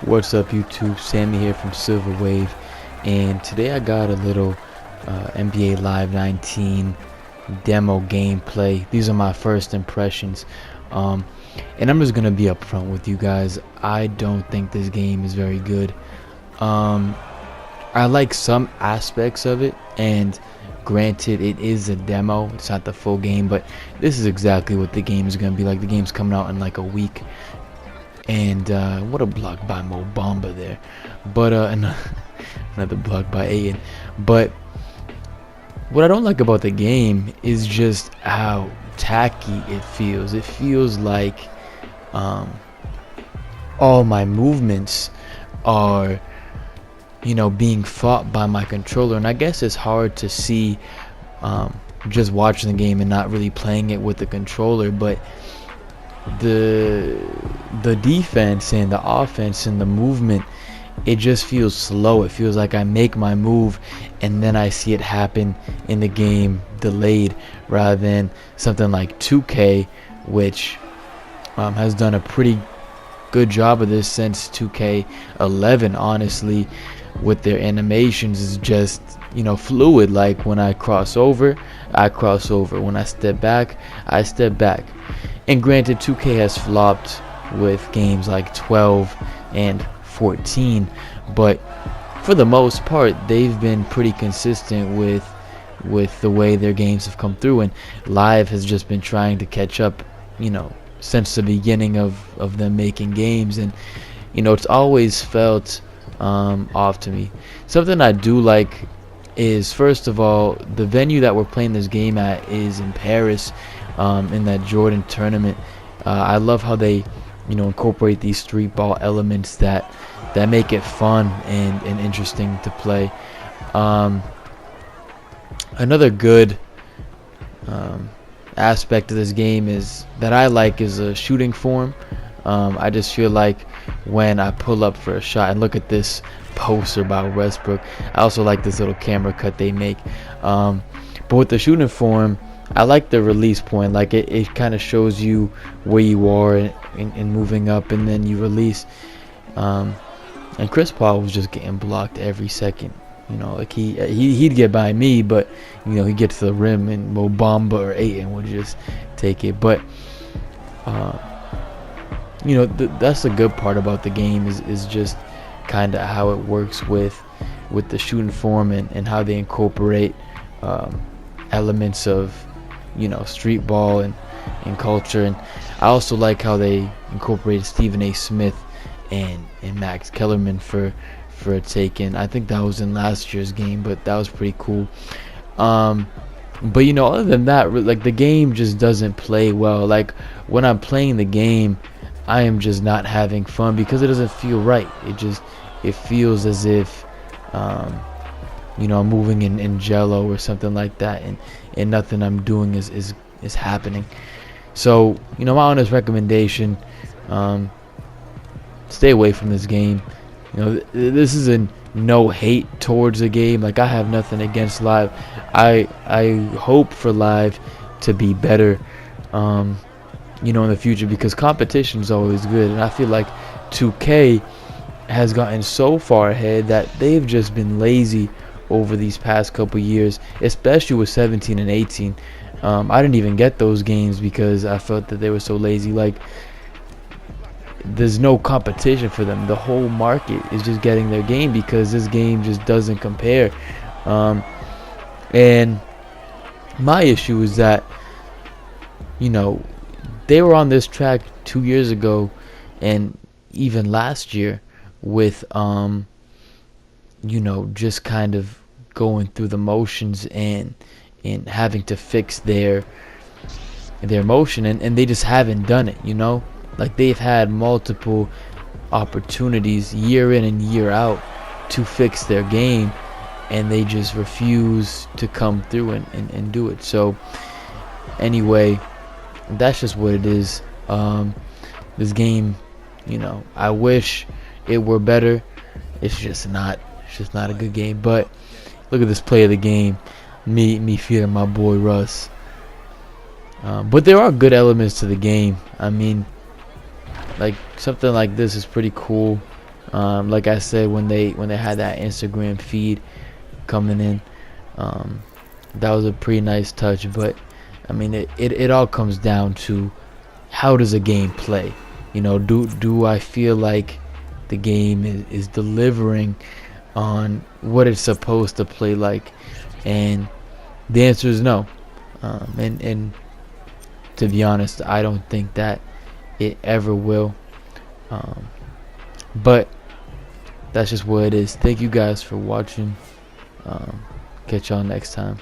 What's up YouTube, Sammy here from Silver Wave, and today I got a little NBA Live 19 demo gameplay. These are my first impressions, and I'm just gonna be upfront with you guys. I don't think this game is very good. I like some aspects of it, and granted it is a demo, it's not the full game, but this is exactly what the game is gonna be like. The game's coming out in like a week. And what a block by Mo Bamba there, but another block by Aiden. But what I don't like about the game is just how tacky it feels. It feels like all my movements are, being fought by my controller, and I guess it's hard to see just watching the game and not really playing it with the controller, but the defense and the offense and the movement, it just feels slow. It feels like I make my move and then I see it happen in the game delayed, rather than something like 2K, which has done a pretty good job of this since 2K11, honestly, with their animations. Is just fluid. Like when I cross over, I cross over. When I step back, I step back. And granted, 2K has flopped with games like 12 and 14, but for the most part, they've been pretty consistent with the way their games have come through. And Live has just been trying to catch up, since the beginning of them making games, and it's always felt off to me. Something I do like is, first of all, the venue that we're playing this game at is in Paris, in that Jordan tournament. I love how they incorporate these street ball elements that make it fun and interesting to play. Another good aspect of this game is that I like is a shooting form. I just feel like when I pull up for a shot, and look at this poster by Westbrook. I also like this little camera cut they make. But with the shooting form, I like the release point. Like it kind of shows you where you are in moving up, and then you release. And Chris Paul was just getting blocked every second. Like he'd get by me, but he'd get to the rim, and Mo Bamba or Aiden would just take it. But that's the good part about the game is just kind of how it works with the shooting form, and how they incorporate elements of street ball and culture. And I also like how they incorporated Stephen A. Smith and Max Kellerman for a take in. I think that was in last year's game, but that was pretty cool. But other than that, like, the game just doesn't play well. Like when I'm playing the game, I am just not having fun because it doesn't feel right. It feels as if I'm moving in jello or something like that, and nothing I'm doing is happening. So my honest recommendation, stay away from this game. This is a no hate towards the game. Like, I have nothing against Live. I hope for Live to be better in the future, because competition is always good. And I feel like 2K has gotten so far ahead that they've just been lazy over these past couple years, especially with 17 and 18. I didn't even get those games because I felt that they were so lazy. Like, there's no competition for them. The whole market is just getting their game because this game just doesn't compare. And my issue is that they were on this track 2 years ago and even last year with just kind of going through the motions and having to fix their motion, and they just haven't done it. Like, they've had multiple opportunities year in and year out to fix their game, and they just refuse to come through and do it. So anyway, that's just what it is. This game, I wish it were better. It's just not a good game. But look at this play of the game, me feeding my boy Russ. But there are good elements to the game. I mean, like, something like this is pretty cool. Like I said, when they had that Instagram feed coming in, that was a pretty nice touch. But I mean, it all comes down to, how does a game play? Do I feel like the game is delivering on what it's supposed to play like? And the answer is no. And to be honest, I don't think that it ever will. But that's just what it is. Thank you guys for watching. Catch y'all next time.